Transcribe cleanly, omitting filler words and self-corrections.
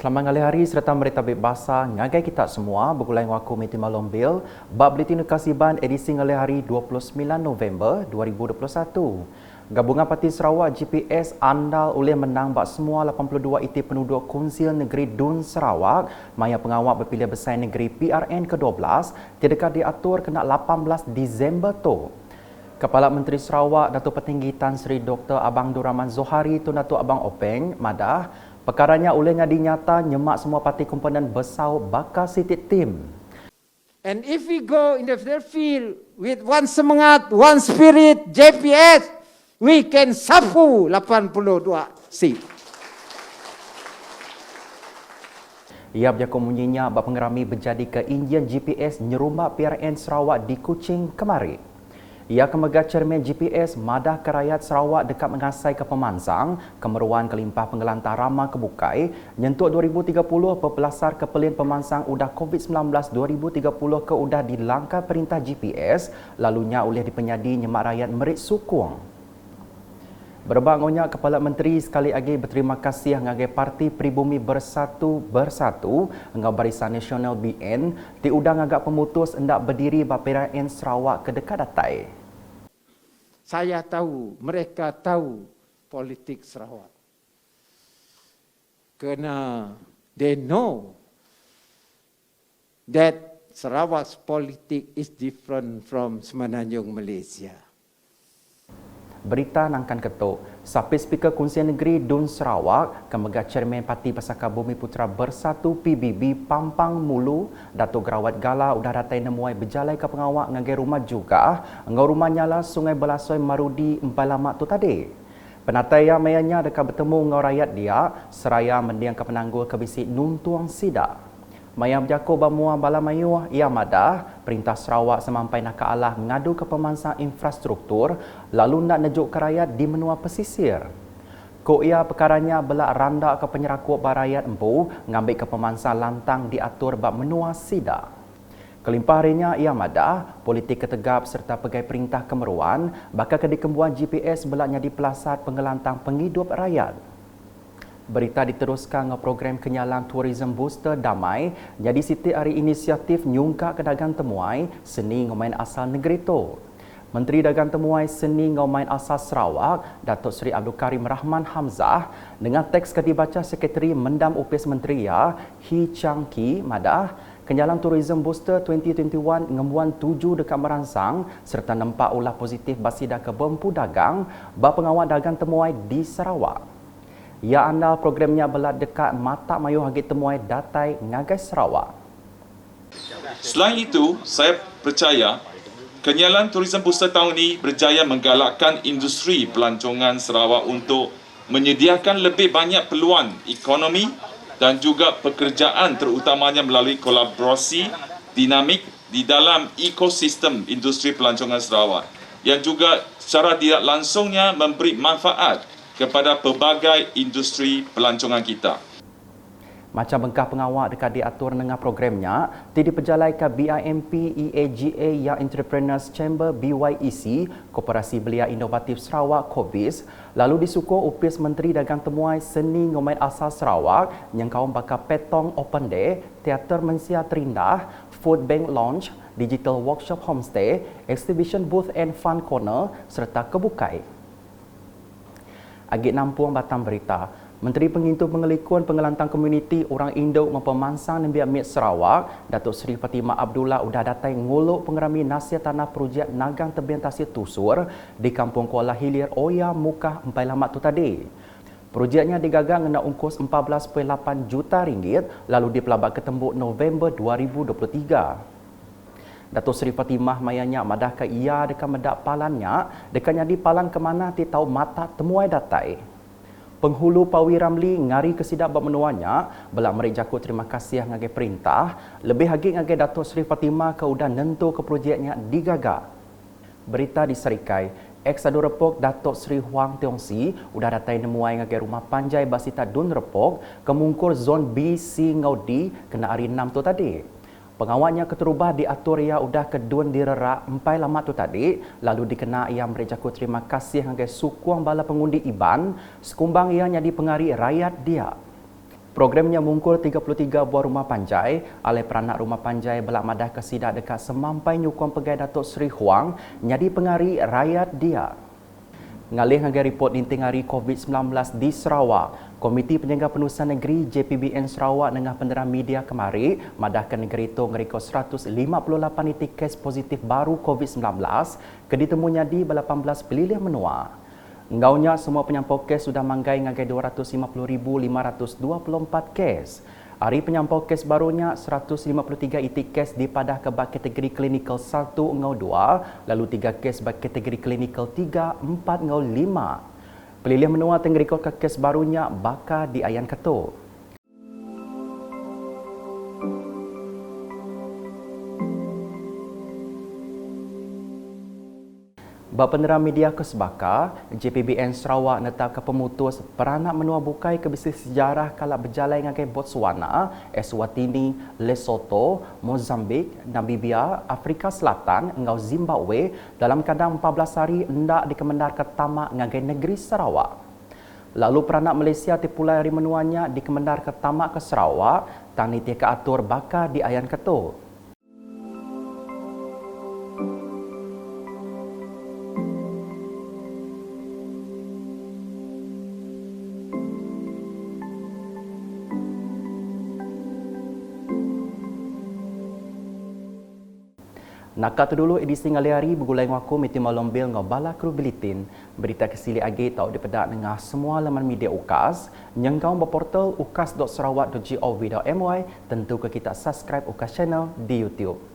Selamat ngali hari serta merita bebasa ngagai kita semua bergulai waku Meti Malombil bab Bulletin Kasiban edisi ngali hari 29 November 2021. Gabungan Parti Sarawak GPS andal oleh menang bak semua 82 iti penduduk Konsil Negeri Dun Sarawak maya pengawal berpilihan besar negeri PRN ke-12 tidak diatur kena 18 Disember tu. Kepala Menteri Sarawak Datuk Petinggi Tan Sri Dr. Abang Duraman Zohari tu Datuk Abang Openg madah perkaranya olehnya dinyata nyemak semua parti komponen besar bakal sitit tim. And if we go in the field with one semangat, one spirit, JPS, we can sapu 82 seat. Ia berjakut munyinya bab pengerami berjadi ke Indian GPS nyerumbak PRN Sarawak di Kuching kemari. Ia kemegat Chairman GPS madah ke rakyat Sarawak dekat mengasai ke pemansang kemeruan kelimpah penggelantah ramah kebukai nyentuk 2030 berpelasar ke pelin pemansang udah COVID-19 2030 ke udah dilangkah perintah GPS lalunya oleh dipenyadi nyemak rakyat merit sukung. Berbangunnya Kepala Menteri sekali lagi berterima kasih ngagai Parti Pribumi Bersatu ngau Barisan Nasional BN diudang agak pemutus hendak berdiri BPRN Sarawak ke dekat datai. Saya tahu, mereka tahu politik Sarawak. Kerana they know that Sarawak's politik is different from Semenanjung Malaysia. Berita nangkan ketuk, Sapi Speaker Konsil Negeri Dun Sarawak, kemegat Chairman Parti Pesaka Bumi Putra Bersatu PBB Pampang Mulu, Datuk Gerawat Gala udah datai nemuai berjalai ke pengawak ngagai rumah juga, ngau rumah nyala Sungai Belasoi Marudi empat lama tu tadi. Penataya mayanya dekat bertemu ngau rakyat dia, seraya mendiang ke penanggul ke bisik nuntuang sidak. Maya berjakut bamua bala mayuh ia madah perintah Sarawak semampai nak alah ngadu ke pemansang infrastruktur lalu nak nejuk ke rakyat di menua pesisir. Ko ia perkaranya belak randak ke penyerakut barayat empu ngambil ke pemansang lantang diatur bab menua sida. Kelimpah harinya ia madah politik ketegap serta pegai perintah kemeruan bakal ke dikembuan GPS belaknya di pelasat pengelantang penghidup rakyat. Berita diteruskan dengan program kenyalang Tourism Booster Damai jadi siti hari inisiatif nyungka ke dagang temuai seni ngomain asal negeri tu. Menteri Dagang Temuai Seni Ngomain Asal Sarawak, Datuk Seri Abdul Karim Rahman Hamzah dengan teks ke dibaca Sekretari Mendam Upis Menteri He Chang Ki madah kenyalang Tourism Booster 2021 ngembuan 7 dekat merangsang serta nampak ulah positif basida ke bempu dagang bab pengawal dagang temuai di Sarawak. Ia andal programnya belat dekat mata mayuh hagit temuai datai ngagai Sarawak. Selain itu, saya percaya kenyalan Tourism Booster tahun ini berjaya menggalakkan industri pelancongan Sarawak untuk menyediakan lebih banyak peluang ekonomi dan juga pekerjaan terutamanya melalui kolaborasi dinamik di dalam ekosistem industri pelancongan Sarawak yang juga secara tidak langsungnya memberi manfaat kepada pelbagai industri pelancongan kita. Macam bengkah pengawal dekat diatur dengan programnya, tidak diperjalai ke BIMP EAGA yang Entrepreneurs Chamber BYEC, Koperasi Belia Inovatif Sarawak KOBIS, lalu disukur Upis Menteri Dagang Temuai Seni Ngomain Asal Sarawak yang kaum bakal petong open day, teater mensia terindah, food bank launch, digital workshop homestay, exhibition booth and fun corner serta kebukai. Agit nampung batang berita, Menteri Pengintu Pengelikuan Pengelantang Komuniti Orang Induk Mempemansang Nembiak Mit Sarawak, Datuk Seri Fatimah Abdullah udah datai nguluk pengerami nasihat tanah projek Nagang Tebian Tasir Tusur di Kampung Kuala Hilir Oya Mukah Empai Lamat tu tadi. Projeknya digagang dengan ungkos 14.8 juta ringgit lalu dipelabak ke tembuk November 2023. Datuk Seri Fatimah mayanya madah ke ia dekat medak palannya dekatnya di palan ke mana ti tahu mata temuai datai. Penghulu Pawi Ramli ngari kesidap bab menuanya belak merik jakut terima kasih ngagai perintah lebih lagi ngagai Datuk Seri Fatimah ke udah nentu ke projeknya digagak. Berita diserikai Ex-Adu Repok Datuk Seri Huang Tiongsi udah datai nemuai ngagai rumah panjai Basita Dun Repok kemungkur zon B, C, ngau D kena hari 6 tu tadi. Pengawalnya keterubah diatur ia udah kedun direrak empai lama tu tadi lalu dikena ia merejaku terima kasih ngagai sukuang bala pengundi IBAN sekumbang ia jadi pengari rakyat dia. Programnya mungkul 33 buah rumah panjai, alai peranak rumah panjai belak madah kesidak dekat semampai nyukong pegai Datuk Seri Huang, nyadi pengari rakyat dia. Ngalih ngagai report dinting hari COVID-19 di Sarawak, Komiti Penjaga Penulisan Negeri JPBN Sarawak dengan penderang media kemari madahkan negeri itu ngerikau 158 itik kes positif baru COVID-19 ke ditemunya di 18 pelilih menua. Ngaunya semua penyampau kes sudah manggai ngagai 250,524 kes. Hari penyampau kes barunya 153 itik kes dipadah ke bak kategori klinikal 1 ngau 2, lalu 3 kes bak kategori klinikal 3, 4 ngau 5. Pelilih menua tenggerikot ke kes barunya bakal di Ayan Ketuk. Bapenerang Media Kesbaka, JPBN Sarawak netap ke pemutus peranak menua bukai ke bisnis sejarah kalap berjalan dengan Botswana, Eswatini, Lesotho, Mozambik, Namibia, Afrika Selatan, ngau Zimbabwe dalam kadang 14 hari hendak dikemendar ke tamak dengan negeri Sarawak. Lalu peranak Malaysia tipulai hari menuanya dikemendar ke tamak ke Sarawak, tang nitia ke atur bakal di Ayan Ketuk. Nakal tu dulu edisi ngali hari bergulai ngaku miti malombil ngobala kru bilitin. Berita kesili agi tau dipedak dengan semua laman media UKAS. Nyengkau berportal ukas.sarawak.gov.my. Tentu ke kita subscribe UKAS channel di YouTube.